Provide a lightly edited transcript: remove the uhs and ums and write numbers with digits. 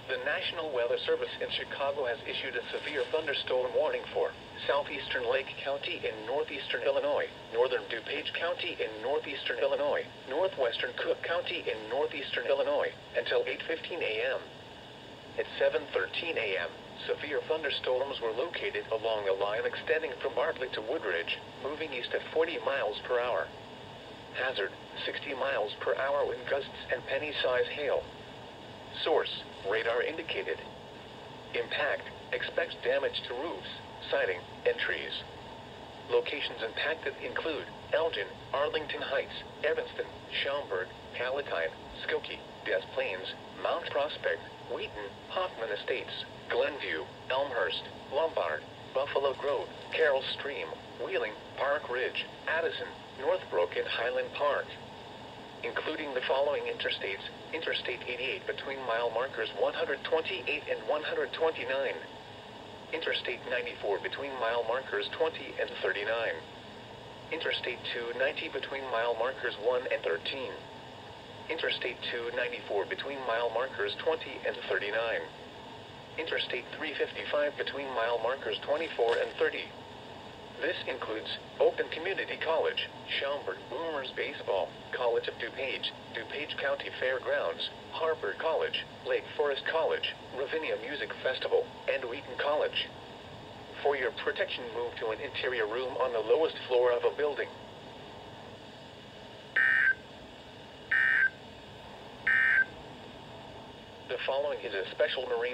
The National Weather Service in Chicago has issued a severe thunderstorm warning for southeastern Lake County in northeastern Illinois, northern DuPage County in northeastern Illinois, northwestern Cook County in northeastern Illinois, until 8:15 a.m. At 7:13 a.m., severe thunderstorms were located along a line extending from Bartlett to Woodridge, moving east at 40 miles per hour. Hazard, 60 miles per hour wind gusts and penny-size hail. Source, radar indicated. Impact, expects damage to roofs, siding, and trees. Locations impacted include Elgin, Arlington Heights, Evanston, Schaumburg, Palatine, Skokie, Des Plaines, Mount Prospect, Wheaton, Hoffman Estates, Glenview, Elmhurst, Lombard, Buffalo Grove, Carroll Stream, Wheeling, Park Ridge, Addison, Northbrook, and Highland Park. Including the following interstates: Interstate 88 between mile markers 128 and 129. Interstate 94 between mile markers 20 and 39. Interstate 290 between mile markers 1 and 13. Interstate 294 between mile markers 20 and 39. Interstate 355 between mile markers 24 and 30. This includes Oakton Community College, Schaumburg Boomers Baseball, College of DuPage, DuPage County Fairgrounds, Harper College, Lake Forest College, Ravinia Music Festival, and Wheaton College. For your protection, move to an interior room on the lowest floor of a building. The following is a special Marine